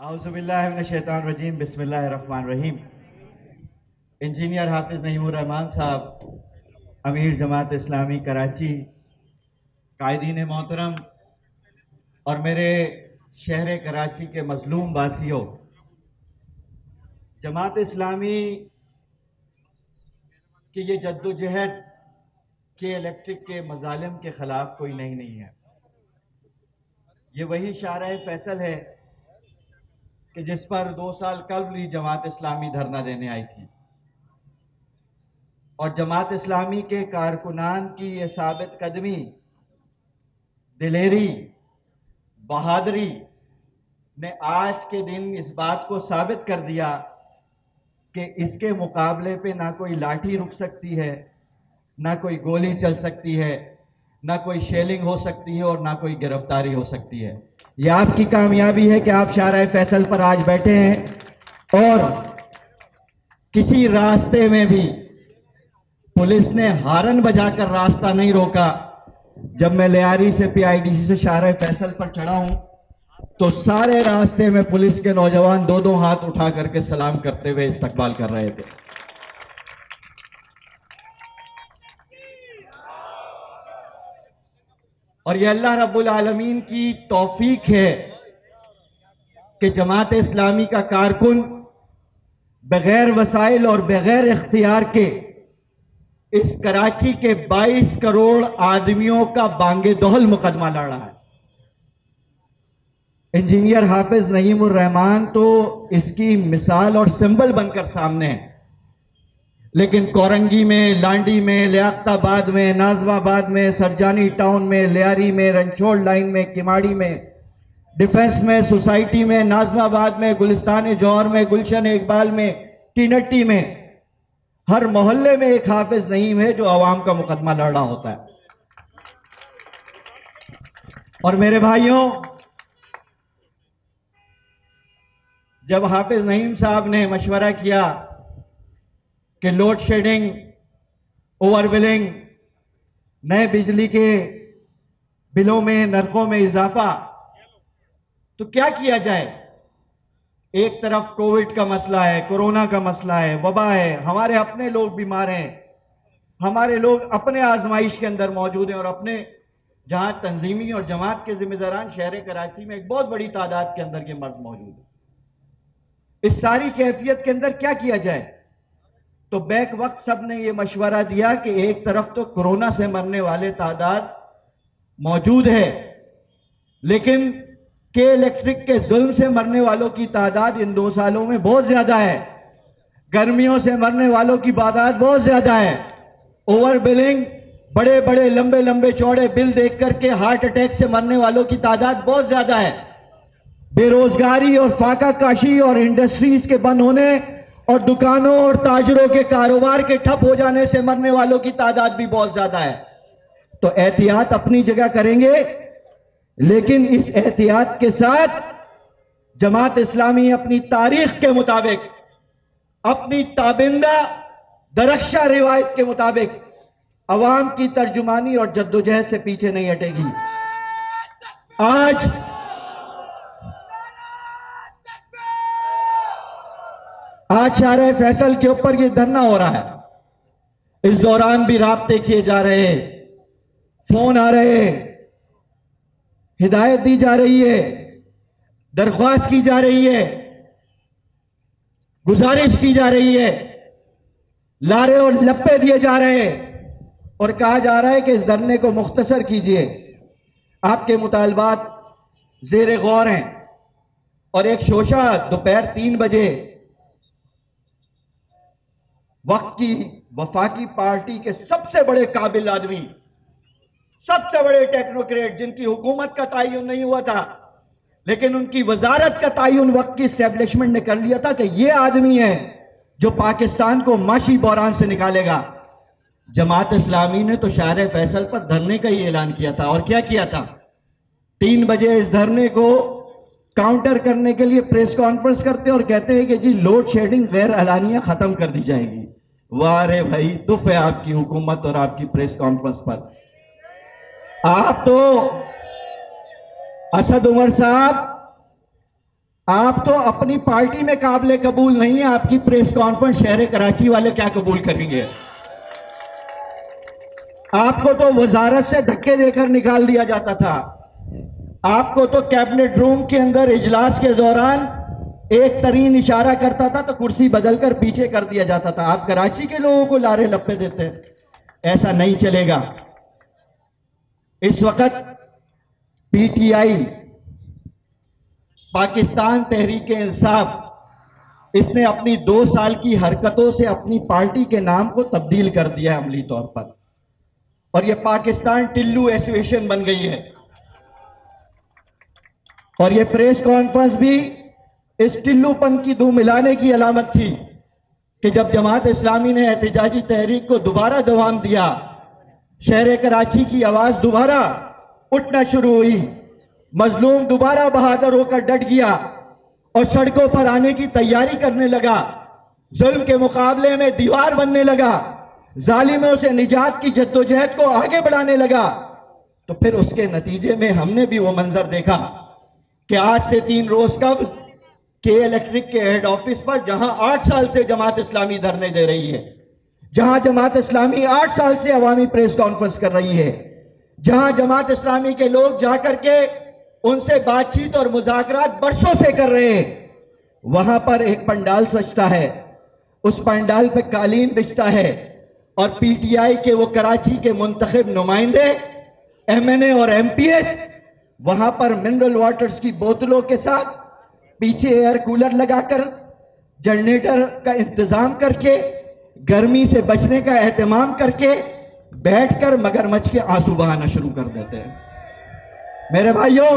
आउज़ुबिल्लाहिमिनश्शैतानिर्रजीम बिस्मिल्लाहिर्रहमानिर्रहीम। इंजीनियर हाफिज़ नईमुर रहमान साहब, अमीर जमात इस्लामी कराची, कायदीन मोहतरम और मेरे शहर कराची के मजलूम वासियों, जमात इस्लामी की ये जद्दोजहद के इलेक्ट्रिक के मजालिम के ख़िलाफ़ कोई नहीं है। ये वही शारह फैसल है कि जिस पर 2 साल कबल ही जमात इस्लामी धरना देने आई थी और जमात इस्लामी के कारकुनान की ये साबित कदमी, दिलेरी, बहादुरी ने आज के दिन इस बात को साबित कर दिया कि इसके मुकाबले पे ना कोई लाठी रुक सकती है, ना कोई गोली चल सकती है, ना कोई शेलिंग हो सकती है और ना कोई गिरफ्तारी हो सकती है। ये आपकी कामयाबी है कि आप शाहराह फैसल पर आज बैठे हैं और किसी रास्ते में भी पुलिस ने हारन बजाकर रास्ता नहीं रोका। जब मैं लियारी से पीआईडीसी से शाहराह फैसल पर चढ़ा हूं तो सारे रास्ते में पुलिस के नौजवान दो दो हाथ उठा करके सलाम करते हुए इस्तकबाल कर रहे थे। और ये अल्लाह रब्बुल आलमीन की तौफीक है कि जमात इस्लामी का कारकुन बगैर वसाइल और बगैर इख्तियार के इस कराची के 22 करोड़ आदमियों का बांगे दोहल मुकदमा लड़ रहा है। इंजीनियर हाफिज नईमुर रहमान तो इसकी मिसाल और सिंबल बनकर सामने है, लेकिन कोरंगी में, लांडी में, लियाकताबाद में, नाजमाबाद में, सरजानी टाउन में, लियारी में, रंछोड़ लाइन में, किमाड़ी में, डिफेंस में, सोसाइटी में, नाजमाबाद में, गुलिस्तान जौहर में, गुलशन इकबाल में, टीनट्टी में, हर मोहल्ले में एक हाफिज नईम है जो अवाम का मुकदमा लड़ रहा होता है। और मेरे भाइयों, जब हाफिज नईम साहब ने मशवरा किया कि लोड शेडिंग, ओवरबिलिंग, नए बिजली के बिलों में, नरकों में इजाफा, तो क्या किया जाए? एक तरफ कोविड का मसला है, कोरोना का मसला है, वबा है, हमारे अपने लोग बीमार हैं, हमारे लोग अपने आजमाइश के अंदर मौजूद हैं और अपने जहां तंजीमी और जमात के जिम्मेदारान शहर कराची में एक बहुत बड़ी तादाद के अंदर ये मर्ज मौजूद है। इस सारी कैफियत के अंदर क्या किया जाए? तो बैक वक्त सब ने यह मशवरा दिया कि एक तरफ तो कोरोना से मरने वाले तादाद मौजूद है, लेकिन के इलेक्ट्रिक के जुल्म से मरने वालों की तादाद इन 2 सालों में बहुत ज्यादा है। गर्मियों से मरने वालों की तादाद बहुत ज्यादा है। ओवर बिलिंग, बड़े बड़े लंबे लंबे चौड़े बिल देख करके हार्ट अटैक से मरने वालों की तादाद बहुत ज्यादा है। बेरोजगारी और फाका काशी और इंडस्ट्रीज के बंद होने और दुकानों और ताजरों के कारोबार के ठप हो जाने से मरने वालों की तादाद भी बहुत ज्यादा है। तो एहतियात अपनी जगह करेंगे, लेकिन इस एहतियात के साथ जमात इस्लामी अपनी तारीख के मुताबिक, अपनी ताबिंदा दरख्शा रिवायत के मुताबिक अवाम की तर्जुमानी और जद्दोजहद से पीछे नहीं हटेगी। आज शाहराह फैसल के ऊपर ये धरना हो रहा है। इस दौरान भी राब्ते किए जा रहे हैं, फोन आ रहे हैं, हिदायत दी जा रही है, दरख्वास्त की जा रही है, गुजारिश की जा रही है, लारे और लप्पे दिए जा रहे हैं और कहा जा रहा है कि इस धरने को मुख्तसर कीजिए, आपके मुतालबात जेर गौर हैं। और एक शोशा दोपहर 3 बजे वक्त की वफाकी पार्टी के सबसे बड़े काबिल आदमी, सबसे बड़े टेक्नोक्रेट, जिनकी हुकूमत का तयन नहीं हुआ था लेकिन उनकी वजारत का तयन वक्त की एस्टेब्लिशमेंट ने कर लिया था कि ये आदमी है जो पाकिस्तान को माशी बहरान से निकालेगा। जमात इस्लामी ने तो शाहराह फैसल पर धरने का ही ऐलान किया था। और क्या किया था? 3 बजे इस धरने को काउंटर करने के लिए प्रेस कॉन्फ्रेंस करते और कहते हैं कि जी लोड शेडिंग गैर एलानिया खत्म कर दी जाएगी। वाह रे भाई, दुफ है आपकी हुकूमत और आपकी प्रेस कॉन्फ्रेंस पर। आप तो असद उमर साहब आप तो अपनी पार्टी में काबिले कबूल नहीं है, आपकी प्रेस कॉन्फ्रेंस शहर कराची वाले क्या कबूल करेंगे? आपको तो वजारत से धक्के देकर निकाल दिया जाता था। आपको तो कैबिनेट रूम के अंदर इजलास के दौरान एक तरीन इशारा करता था तो कुर्सी बदलकर पीछे कर दिया जाता था। आप कराची के लोगों को लारे लप्पे देते हैं, ऐसा नहीं चलेगा। इस वक्त पीटीआई, पाकिस्तान तहरीक इंसाफ, इसने अपनी 2 साल की हरकतों से अपनी पार्टी के नाम को तब्दील कर दिया है अमली तौर पर, और यह पाकिस्तान टिल्लू एसोसिएशन बन गई है। और यह प्रेस कॉन्फ्रेंस भी इस टिल्लूपन की धूम मिलाने की अलामत थी कि जब जमात इस्लामी ने एहतजाजी तहरीक को दोबारा दवाम दिया, शहर कराची की आवाज दोबारा उठना शुरू हुई, मजलूम दोबारा बहादुर होकर डट गया और सड़कों पर आने की तैयारी करने लगा, जुल्म के मुकाबले में दीवार बनने लगा, जालिमों से निजात की जद्दोजहद को आगे बढ़ाने लगा। तो फिर उसके नतीजे में हमने भी वो मंजर देखा कि आज से 3 रोज कबल के इलेक्ट्रिक के हेड ऑफिस पर, जहां 8 साल से जमात इस्लामी धरने दे रही है, जहां जमात इस्लामी 8 साल से अवामी प्रेस कॉन्फ्रेंस कर रही है, जहां जमात इस्लामी के लोग जाकर के उनसे बातचीत और मुज़ाकरात बरसों से कर रहे हैं, वहां पर एक पंडाल सजता है, उस पंडाल पे कालीन बिछता है और पीटीआई के वो कराची के मुंतखब नुमाइंदे, एमएनए और एमपीएस वहां पर मिनरल वाटर्स की बोतलों के साथ पीछे एयर कूलर लगाकर, जनरेटर का इंतजाम करके, गर्मी से बचने का एहतमाम करके बैठकर मगरमच्छ के आंसू बहाना शुरू कर देते हैं। मेरे भाइयों,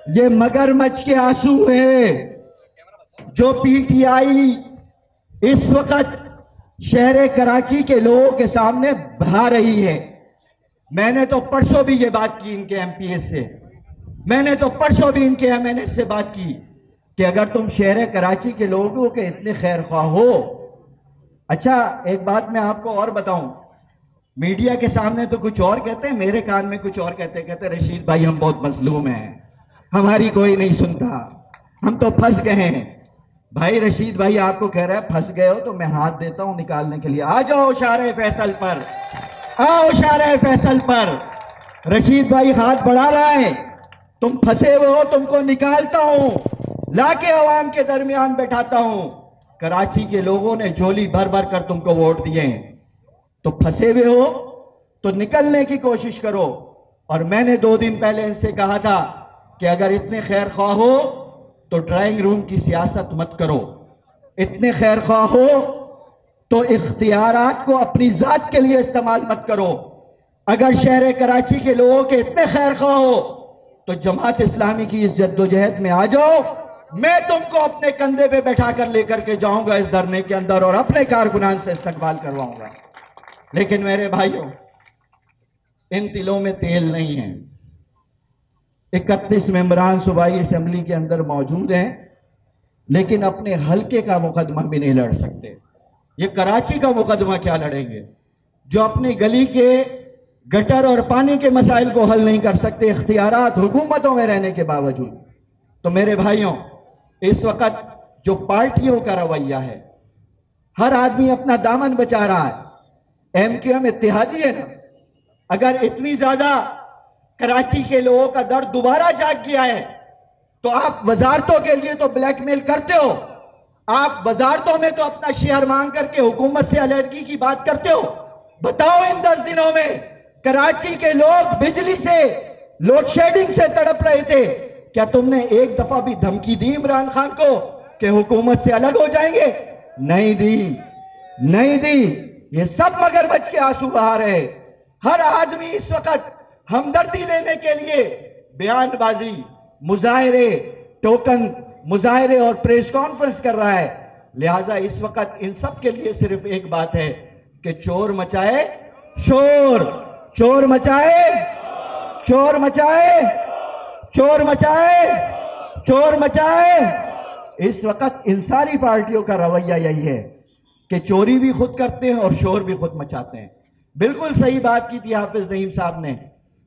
ये मगरमच्छ के आंसू है जो पीटीआई इस वक्त शहर कराची के लोगों के सामने बहा रही है। मैंने तो परसों भी ये बात की इनके एमपीएस से, मैंने तो परसों भी इनके एमएनएस से बात की कि अगर तुम शहर कराची के लोगों के इतने खैर ख्वाह हो। अच्छा, एक बात मैं आपको और बताऊं, मीडिया के सामने तो कुछ और कहते हैं, मेरे कान में कुछ और कहते रशीद भाई हम बहुत मजलूम हैं, हमारी कोई नहीं सुनता, हम तो फंस गए हैं। भाई रशीद भाई आपको कह रहा है फंस गए हो तो मैं हाथ देता हूं निकालने के लिए, आ जाओ शारे फैसल पर, आओ शारे फैसल पर। रशीद भाई हाथ बढ़ा रहा है, तुम फंसे हुए हो, तुमको निकालता हूं, लाके अवाम के दरमियान बैठाता हूं। कराची के लोगों ने झोली भर भर कर तुमको वोट दिए हैं, तो फंसे हुए हो तो निकलने की कोशिश करो। और मैंने 2 दिन पहले इनसे कहा था कि अगर इतने खैर ख्वाह हो तो ड्राइंग रूम की सियासत मत करो, इतने खैर ख्वाह हो तो इख्तियारात को अपनी जात के लिए इस्तेमाल मत करो। अगर शहर कराची के लोगों के इतने खैर ख्वाह हो तो जमात इस्लामी की इस जद्दोजहद में आ जाओ, मैं तुमको अपने कंधे पे बैठा कर लेकर के जाऊंगा इस धरने के अंदर और अपने कारकुनान से इस्तकबाल करवाऊंगा। लेकिन मेरे भाइयों, इन तिलों में तेल नहीं है। 31 मेंबरान सूबाई असेंबली के अंदर मौजूद हैं, लेकिन अपने हल्के का मुकदमा भी नहीं लड़ सकते। ये कराची का मुकदमा क्या लड़ेंगे जो अपनी गली के गटर और पानी के मसाइल को हल नहीं कर सकते, इख्तियारात हुकूमतों में रहने के बावजूद। तो मेरे भाइयों, इस वक्त जो पार्टियों का रवैया है, हर आदमी अपना दामन बचा रहा है। एमक्यूएम इत्तेहादी है ना, अगर इतनी ज्यादा कराची के लोगों का दर्द दोबारा जाग गया है तो आप वजारतों के लिए तो ब्लैकमेल करते हो, आप वजारतों में तो अपना शेयर मांग करके हुकूमत से अलर्जी की बात करते हो। बताओ, इन 10 दिनों में कराची के लोग बिजली से, लोड शेडिंग से तड़प रहे थे, क्या तुमने एक दफा भी धमकी दी इमरान खान को कि हुकूमत से अलग हो जाएंगे? नहीं दी, नहीं दी। ये सब मगरमच्छ के आंसू बहा रहे। हर आदमी इस वक्त हमदर्दी लेने के लिए बयानबाजी, मुजाहरे, टोकन मुजाहरे और प्रेस कॉन्फ्रेंस कर रहा है। लिहाजा इस वक्त इन सब के लिए सिर्फ एक बात है कि चोर मचाए शोर, चोर मचाए, चोर मचाए, चोर मचाए, चोर मचाए। इस वक्त इन सारी पार्टियों का रवैया यही है कि चोरी भी खुद करते हैं और शोर भी खुद मचाते हैं। बिल्कुल सही बात की थी हाफिज नईम साहब ने।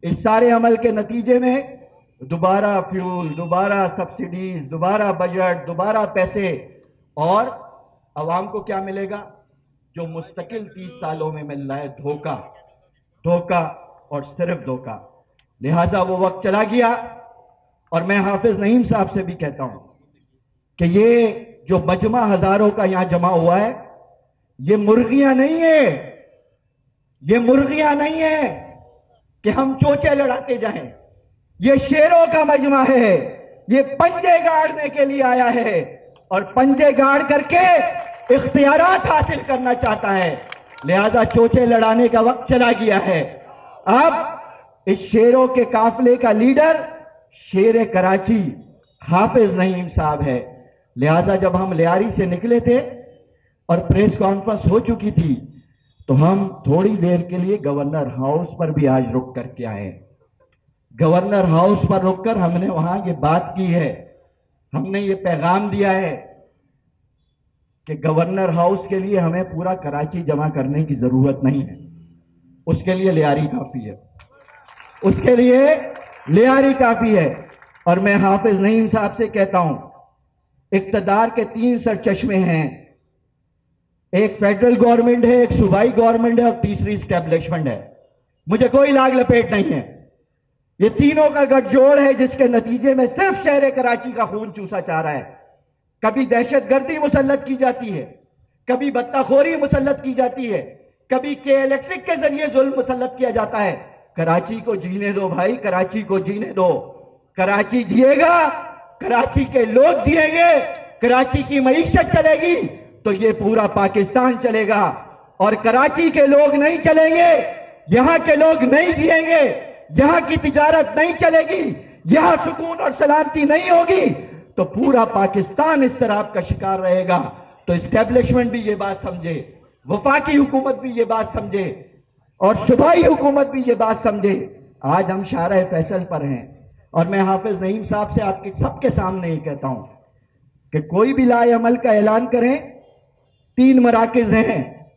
इस सारे अमल के नतीजे में दोबारा फ्यूल, दोबारा सब्सिडीज, दोबारा बजट, दोबारा पैसे, और अवाम को क्या मिलेगा? जो मुस्तकिल 30 सालों में मिल रहा है, धोखा, धोखा और सिर्फ धोखा। लिहाजा वो वक्त चला गया। और मैं हाफिज नईम साहब से भी कहता हूं कि ये जो मजमा हजारों का यहां जमा हुआ है, ये मुर्गियां नहीं है, ये मुर्गियां नहीं है कि हम चोचे लड़ाते जाएं। ये शेरों का मजमा है, ये पंजे गाड़ने के लिए आया है और पंजे गाड़ करके इख्तियारात हासिल करना चाहता है। लिहाजा चोचे लड़ाने का वक्त चला गया है। अब इस शेरों के काफिले का लीडर शेर कराची हाफिज नईम साहब है। लिहाजा जब हम लियारी से निकले थे और प्रेस कॉन्फ्रेंस हो चुकी थी, तो हम थोड़ी देर के लिए गवर्नर हाउस पर भी आज रुक करके आए। गवर्नर हाउस पर रुककर हमने वहां ये बात की है, हमने ये पैगाम दिया है कि गवर्नर हाउस के लिए हमें पूरा कराची जमा करने की जरूरत नहीं है, उसके लिए लियारी काफी है, उसके लिए लियारी काफी है। और मैं हाफिज नईम साहब से कहता हूं, इक्तदार के 3 सरचश्मे हैं, एक फेडरल गवर्नमेंट है, एक सूबाई गवर्नमेंट है और तीसरी स्टैब्लिशमेंट है। मुझे कोई लाग लपेट नहीं है, ये तीनों का गठजोड़ है जिसके नतीजे में सिर्फ शहर कराची का खून चूसा जा रहा है। कभी दहशतगर्दी मुसल्लत की जाती है, कभी बत्ताखोरी मुसल्लत की जाती है, कभी के इलेक्ट्रिक के जरिए जुल्म मुसल्लत किया जाता है। कराची को जीने दो भाई, कराची को जीने दो। कराची जिएगा, कराची के लोग जिएंगे, कराची की मईशत चलेगी तो ये पूरा पाकिस्तान चलेगा। और कराची के लोग नहीं चलेंगे, यहां के लोग नहीं जिएंगे, यहां की तिजारत नहीं चलेगी, यहां सुकून और सलामती नहीं होगी तो पूरा पाकिस्तान इस तरह का शिकार रहेगा। तो एस्टेब्लिशमेंट भी ये बात समझे, वफाकी हुकूमत भी ये बात समझे और सूबाई हुकूमत भी ये बात समझे। आज हम शारा फैसल पर हैं और मैं हाफिज नईम साहब से आपके सबके सामने ये कहता हूं कि कोई भी लाए अमल का ऐलान करें, 3 मराकिज हैं,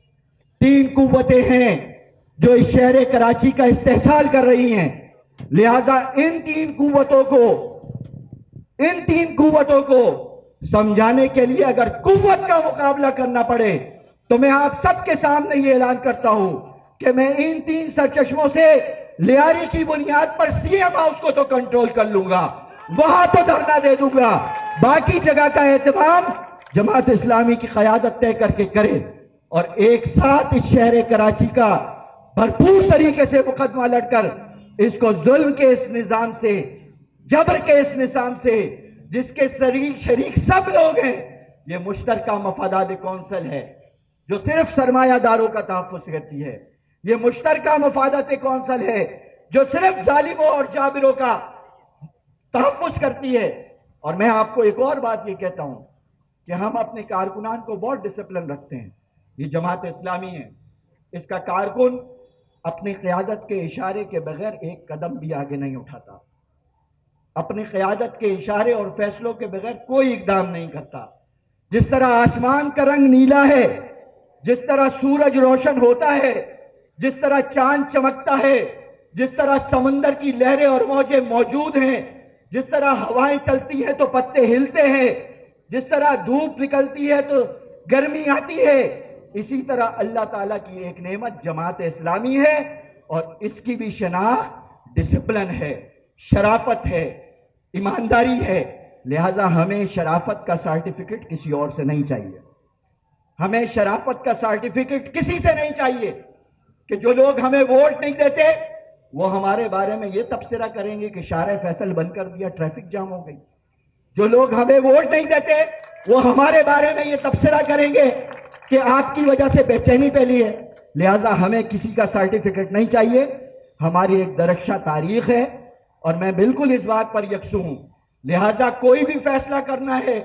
3 कुव्वतें हैं जो इस शहर कराची का इस्तेहसाल कर रही हैं। लिहाजा इन 3 कुव्वतों को समझाने के लिए अगर कुव्वत का मुकाबला करना पड़े तो मैं आप सबके सामने ये ऐलान करता हूं कि मैं इन 3 सरचश्मों से लियारी की बुनियाद पर सीएम हाउस को तो कंट्रोल कर लूंगा, वहां तो धरना दे दूंगा, बाकी जगह का एहतमाम जमात इस्लामी की क़यादत तय करके करे और एक साथ इस शहर कराची का भरपूर तरीके से मुकदमा लड़कर इसको जुल्म के इस निजाम से, जबर के इस निजाम से जिसके शरीक सब लोग हैं, ये मुश्तरका मफादात कौंसिल है जो सिर्फ सरमायादारों का तहफ़्फ़ुज़ करती है, ये मुश्तरका मफादात कौंसिल है जो सिर्फ जालिमों और जाबिरों का तहफ़्फ़ुज़ करती है। और मैं आपको एक और बात ये कहता हूं कि हम अपने कारकुनान को बहुत डिसिप्लिन रखते हैं। ये जमात इस्लामी है, इसका कारकुन अपनी क़यादत के इशारे के बगैर एक कदम भी आगे नहीं उठाता, अपनी क़यादत के इशारे और फैसलों के बगैर कोई इक़दाम नहीं करता। जिस तरह आसमान का रंग नीला है, जिस तरह सूरज रोशन होता है, जिस तरह चांद चमकता है, जिस तरह समंदर की लहरें और मौजें मौजूद हैं, जिस तरह हवाएं चलती हैं तो पत्ते हिलते हैं, जिस तरह धूप निकलती है तो गर्मी आती है, इसी तरह अल्लाह ताला की एक नेमत जमात इस्लामी है और इसकी भी शनाख्त डिसिप्लिन है, शराफत है, ईमानदारी है। लिहाजा हमें शराफत का सर्टिफिकेट किसी और से नहीं चाहिए, हमें शराफत का सर्टिफिकेट किसी से नहीं चाहिए कि जो लोग हमें वोट नहीं देते वो हमारे बारे में ये तबसरा करेंगे कि शारे फैसल बंद कर दिया, ट्रैफिक जाम हो गई। जो लोग हमें वोट नहीं देते वो हमारे बारे में ये तबसरा करेंगे कि आपकी वजह से बेचैनी फैली है। लिहाजा हमें किसी का सर्टिफिकेट नहीं चाहिए, हमारी एक दरख्शा तारीख है और मैं बिल्कुल इस बात पर यकसू हूं। लिहाजा कोई भी फैसला करना है,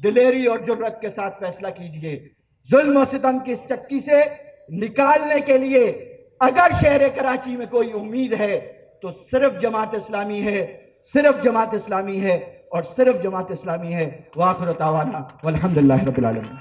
दिलेरी और जुर्रत के साथ फैसला कीजिए। जुल्म और सितम की इस चक्की से निकालने के लिए अगर शहर कराची में कोई उम्मीद है तो सिर्फ जमात इस्लामी है, सिर्फ जमात इस्लामी है और सिर्फ जमात इस्लामी है। वाखिर दावाना वल्हम्दुलिल्लाहि रब्बिल आलमीन।